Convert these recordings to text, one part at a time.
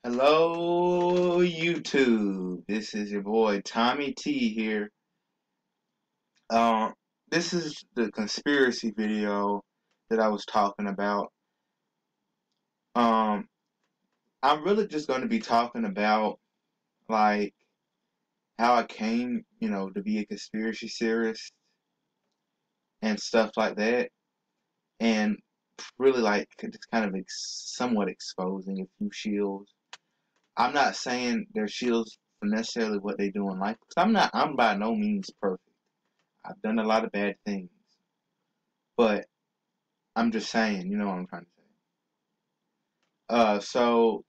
Hello, YouTube. This is your boy Tommy T here. Um, this is the conspiracy video that I was talking about. Um, I'm really just going to be talking about like how I came, to be a conspiracy theorist and stuff like that, and really like just kind of somewhat exposing a few shields. I'm not saying they're shields for necessarily what they do in life, because I'm by no means perfect. I've done a lot of bad things, but I'm just saying, you know what I'm trying to say. So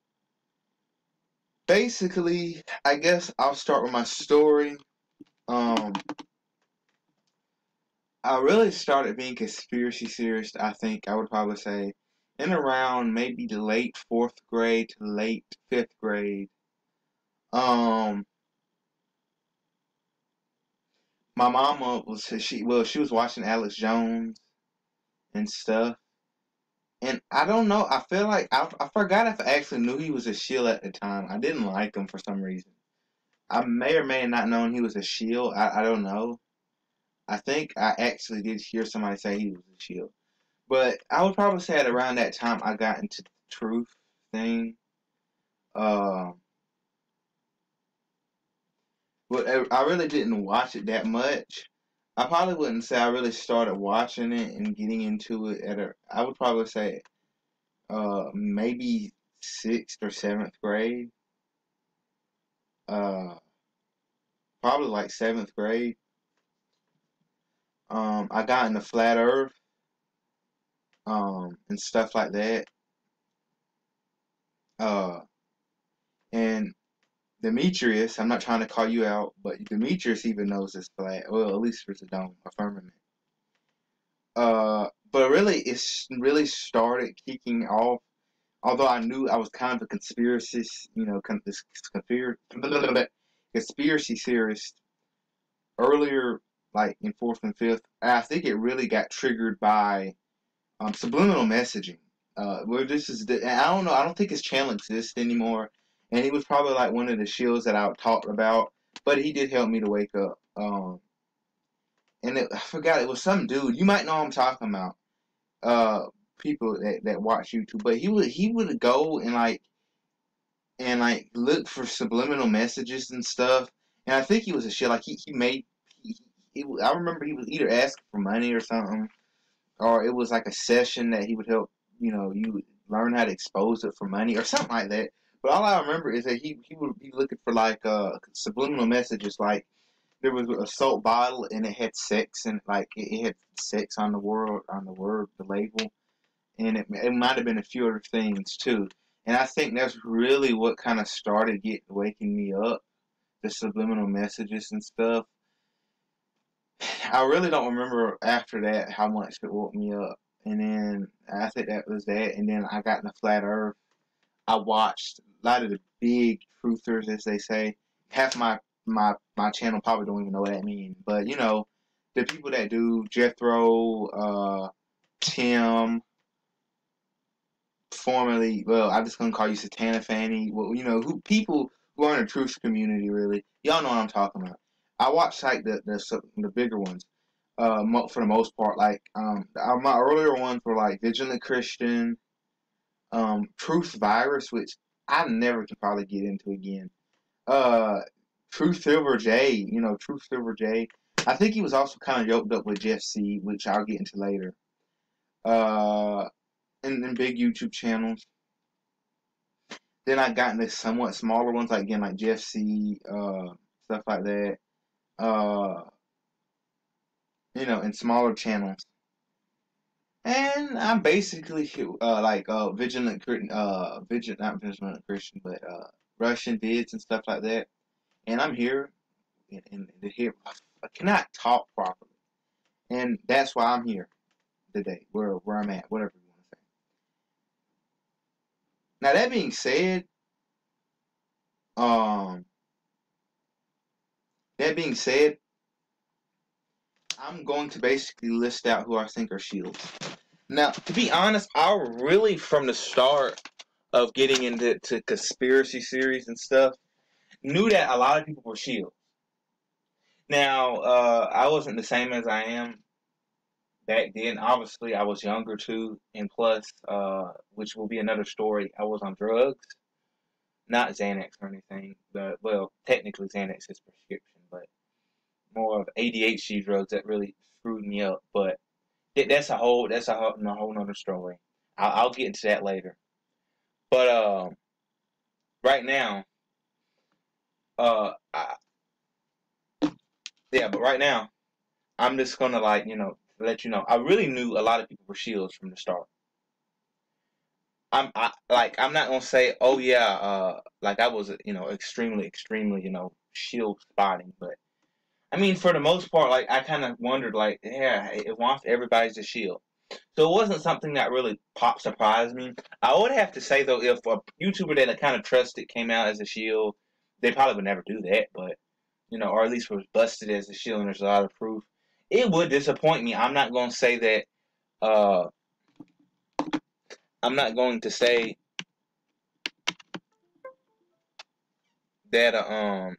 basically, I guess I'll start with my story. Um, I really started being conspiracy theorist, I think I would probably say, in around maybe the late 4th grade to late 5th grade. Um, my mama she was watching Alex Jones and stuff. And I don't know. I feel like I forgot if I actually knew he was a shield at the time. I didn't like him for some reason. I may or may have not known he was a shield. I don't know. I think I actually did hear somebody say he was a shield. But I would probably say at around that time I got into the truth thing. Uh, but I really didn't watch it that much. I probably wouldn't say I really started watching it and getting into it I would probably say maybe 6th or 7th grade. Uh, Probably like 7th grade. I got into flat Earth, and stuff like that. Uh, and Demetrius, I'm not trying to call you out, but Demetrius even knows it's flat. Well, at least there's a dome, a firmament. But really, it's really started kicking off. Although I knew I was kind of a conspiracy, this conspiracy theorist earlier, like in 4th and 5th. I think it really got triggered by subliminal messaging. Where this is, I don't know. I don't think his channel exists anymore, and he was probably like one of the shields that I talked about. But he did help me to wake up. I forgot, it was some dude. You might know who I'm talking about. Uh, People that watch YouTube, but he would go and look for subliminal messages and stuff. And I think he was a shit. Like he made. I remember he was either asking for money or something, or it was like a session that he would help, you learn how to expose it for money or something like that. But all I remember is that he would be looking for like subliminal messages, like there was a soap bottle and it had sex, and like it had sex on the word, the label, and it might have been a few other things too. And I think that's really what kind of started waking me up, the subliminal messages and stuff. I really don't remember after that how much it woke me up. And then I think that was that. And then I got in the flat Earth. I watched a lot of the big truthers, as they say. Half my channel probably don't even know what that means. But the people that do, Jethro, Tim, formerly, well, I'm just gonna call you Satana Fanny. Well, who people who are in the truth community, really. Y'all know what I'm talking about. I watched like the bigger ones. For the most part, like my earlier ones were like Vigilant Christian, Truth Virus, which I never can probably get into again. Uh, Truth Silver J, Truth Silver J. I think he was also kind of yoked up with Jeff C, which I'll get into later. Uh, and big YouTube channels. Then I got into somewhat smaller ones, like again, like Jeff C, stuff like that. Uh, and smaller channels. And I'm basically not vigilant Christian, but Russian vids and stuff like that. And I'm here, and here I cannot talk properly, and that's why I'm here today, where I'm at, whatever you want to say. Now um, that being said, I'm going to basically list out who I think are shields. Now, to be honest, I really from the start of getting into conspiracy theories and stuff, knew that a lot of people were Shield. Now, I wasn't the same as I am back then. Obviously, I was younger too, and plus, which will be another story, I was on drugs, not Xanax or anything. But well, technically Xanax is prescription, but more of ADHD drugs that really screwed me up. But that's a whole nother story. I'll get into that later. But right now, uh, I, yeah, but right now, I'm just gonna let you know. I really knew a lot of people were Shields from the start. I'm not gonna say, oh yeah, like I was, extremely, Shield spotting, but I mean, for the most part, like I kind of wondered, like, yeah, it wants everybody's a Shield. So it wasn't something that really pop surprised me. I would have to say though, if a YouTuber that I kind of trusted came out as a Shield, they probably would never do that, but or at least was busted as a Shield, and there's a lot of proof. It would disappoint me. I'm not going to say that. Uh, I'm not going to say that.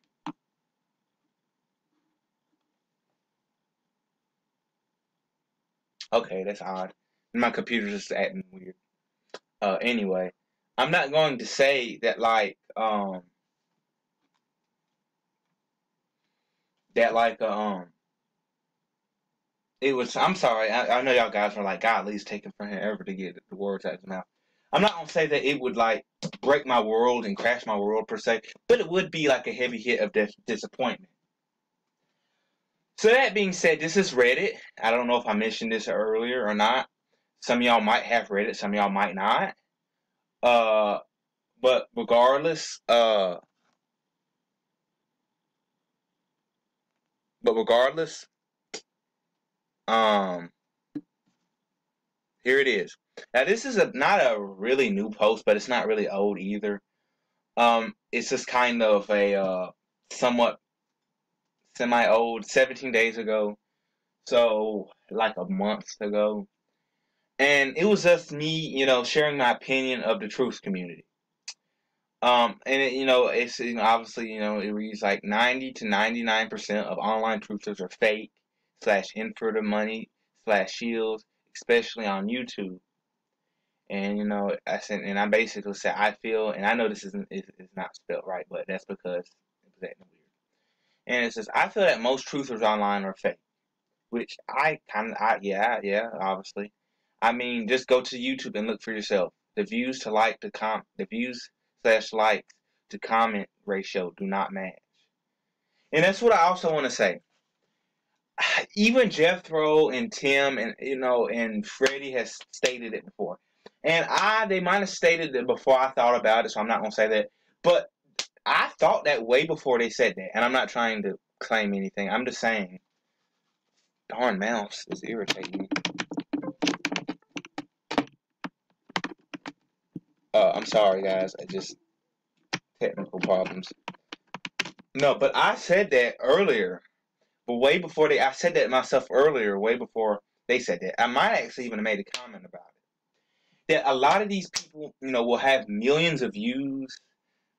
Okay, that's odd. My computer's just acting weird. Anyway, I'm not going to say that it was. I'm sorry. I know y'all guys are like, God, Lee's taking forever to get the words out of his mouth. I'm not gonna say that it would like break my world and crash my world per se, but it would be like a heavy hit of disappointment. So that being said, this is Reddit. I don't know if I mentioned this earlier or not. Some of y'all might have read it, some of y'all might not. Uh, but regardless, but regardless, um, here it is. Now this is not a really new post, but it's not really old either. It's just kind of a somewhat semi-old, 17 days ago, so like a month ago, and it was just me, sharing my opinion of the truth community. And it's obviously it reads like 90 to 99% of online truthers are fake slash in for the money slash shields, especially on YouTube. And I said, and I basically said I feel, and I know this is not spelled right, but that's because it was acting weird. And it says I feel that most truthers online are fake, which yeah, obviously. I mean, just go to YouTube and look for yourself. The views slash likes to comment ratio do not match. And that's what I also want to say. Even Jethro and Tim and Freddie has stated it before. And they might have stated it before I thought about it, so I'm not gonna say that. But I thought that way before they said that. And I'm not trying to claim anything. I'm just saying, darn mouse is irritating me. I'm sorry, guys. I just technical problems. No, but I said that earlier, but way before I said that myself earlier, way before they said that. I might actually even have made a comment about it. That a lot of these people, will have millions of views,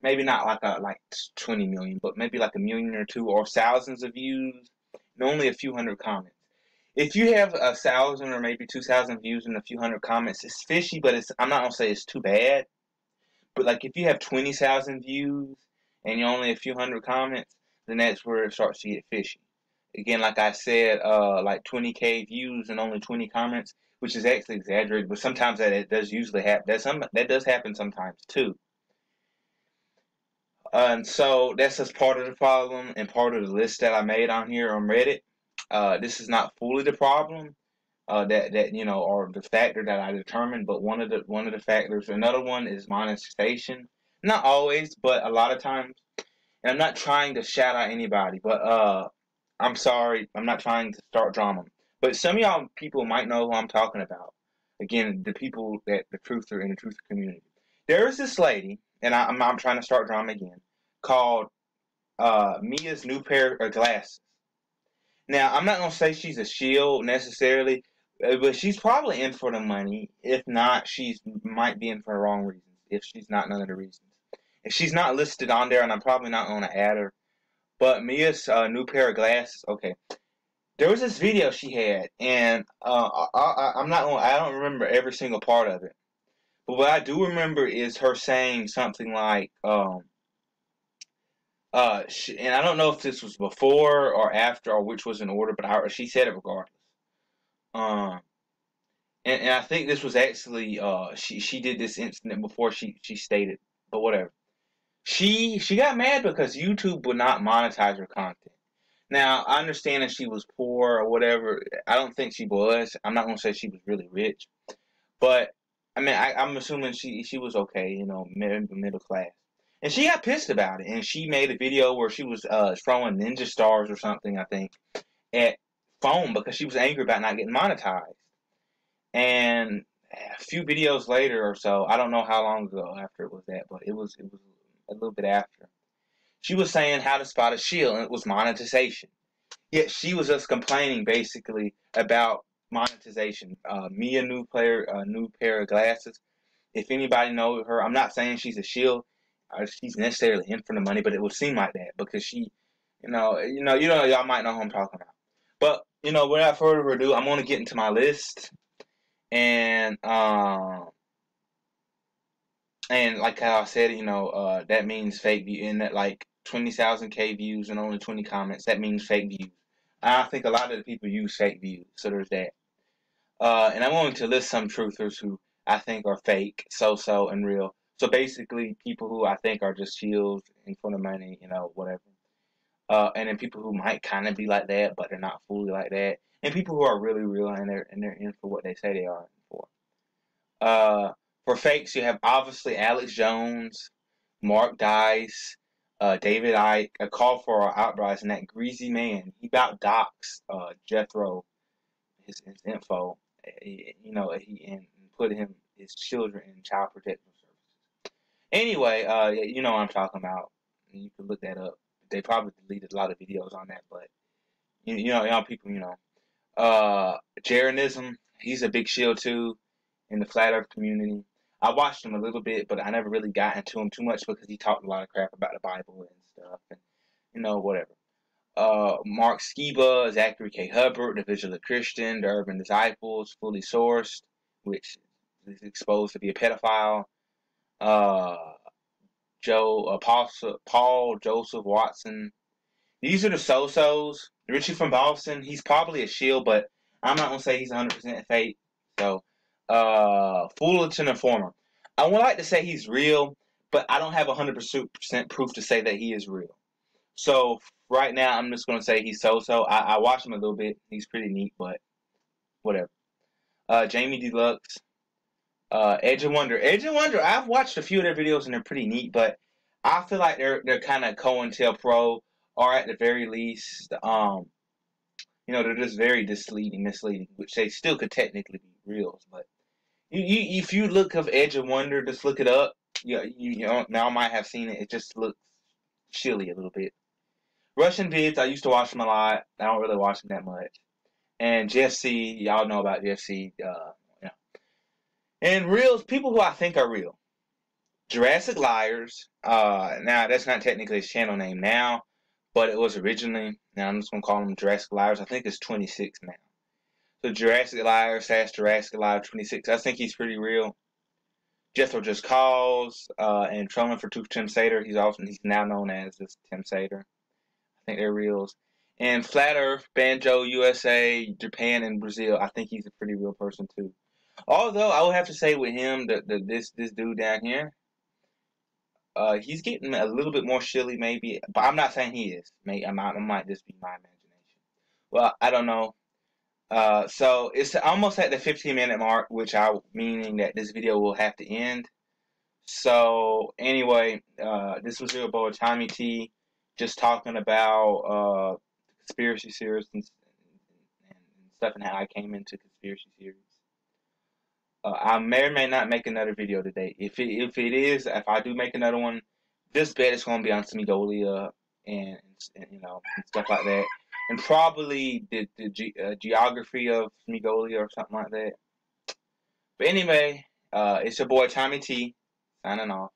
maybe not like 20 million, but maybe like a million or two, or thousands of views, and only a few hundred comments. If you have 1,000 or maybe 2,000 views and a few hundred comments, it's fishy, but I'm not gonna say it's too bad. But like if you have 20,000 views and you only a few hundred comments, then that's where it starts to get fishy. Again, like I said, like 20K views and only 20 comments, which is actually exaggerated, but sometimes that does usually happen. That does happen sometimes too. And so that's just part of the problem and part of the list that I made on here on Reddit. This is not fully the problem. That or the factor that I determined, but one of the factors. Another one is monetization. Not always, but a lot of times. And I'm not trying to shout out anybody, but I'm sorry, I'm not trying to start drama. But some of y'all people might know who I'm talking about. Again, the people that the truther in the truther community. There is this lady, and I'm trying to start drama again, called Mia's New Pair of Glasses. Now, I'm not going to say she's a shield necessarily, but she's probably in for the money. If not, she might be in for the wrong reasons. if she's not none of the reasons. If she's not listed on there, and I'm probably not going to add her. But Mia's new pair of glasses. Okay, there was this video she had, and I'm not. I don't remember every single part of it. But what I do remember is her saying something like, and I don't know if this was before or after or which was in order, but she said it regardless. Um, and I think this was actually she did this incident before she stated, but whatever. She got mad because YouTube would not monetize her content. Now I understand that she was poor or whatever. I don't think she was. I'm not gonna say she was really rich, but I mean I'm assuming she was okay, you know, middle class. And she got pissed about it, and she made a video where she was throwing ninja stars or something, I think, at phone because she was angry about not getting monetized. And a few videos later or so, I don't know how long ago after it was that, but it was a little bit after. She was saying how to spot a shield, and it was monetization. Yet she was just complaining basically about monetization. Me, a new pair of glasses. If anybody knows her, I'm not saying she's a shield. She's necessarily in for the money, but it would seem like that because she, y'all might know who I'm talking about. But without further ado, I'm going to get into my list. And like how I said, that means fake view, and that like 20,000 K views and only 20 comments, that means fake views. I think a lot of the people use fake views, so there's that. And I'm going to list some truthers who I think are fake, so and real. So basically, people who I think are just shields in front of money, whatever. And then people who might kind of be like that, but they're not fully like that. And people who are really real and they're in for what they say they are in for. For fakes, you have obviously Alex Jones, Mark Dice, David Icke. A call for an uprising. That greasy man, he about docs Jethro, his info. And put his children in child protection services. Anyway, you know what I'm talking about. You can look that up. They probably deleted a lot of videos on that, but people, Jeranism, he's a big shield too in the flat Earth community. I watched him a little bit, but I never really got into him too much because he talked a lot of crap about the Bible and stuff, and whatever. Mark Skiba, Zachary K. Hubbard, the Vigilant Christian, the Urban Disciples, Fully Sourced, which is exposed to be a pedophile. Paul Joseph Watson. These are the so-sos. Richie from Boston, he's probably a shield, but I'm not going to say he's 100% fake. So, Fullerton Informer. I would like to say he's real, but I don't have 100% proof to say that he is real. So, right now, I'm just going to say he's so-so. I watched him a little bit. He's pretty neat, but whatever. Jamie Deluxe. Edge of Wonder. Edge of Wonder, I've watched a few of their videos, and they're pretty neat, but I feel like they're kind of COINTELPRO, or at the very least, they're just very misleading, which they still could technically be reals. But if you look up Edge of Wonder, just look it up. Now I might have seen it. It just looks chilly a little bit. Russian vids, I used to watch them a lot. I don't really watch them that much. And Jeff C, y'all know about Jeff C. And reals, people who I think are real. Jurassic Liars. Now that's not technically his channel name now, but it was originally. Now I'm just gonna call him Jurassic Liars. I think it's 26 now. So Jurassic Liars / Jurassic Liar 26. I think he's pretty real. Jethro Just Calls and Trolling for Truth Tim Sater. He's now known as this Tim Sater. I think they're reals. And Flat Earth, Banjo, USA, Japan, and Brazil. I think he's a pretty real person too. Although I would have to say with him that this dude down here, he's getting a little bit more shilly maybe, but I'm not saying he is. Maybe it might just be my imagination. Well, I don't know. So it's almost at the 15-minute mark, meaning that this video will have to end. So anyway, this was your boy Tommy T, just talking about conspiracy theories and stuff, and how I came into conspiracy theories. I may or may not make another video today. If I do make another one, this bet is going to be on Smegolia and stuff like that, and probably the geography of Smegolia or something like that. But anyway, it's your boy Tommy T Signing off.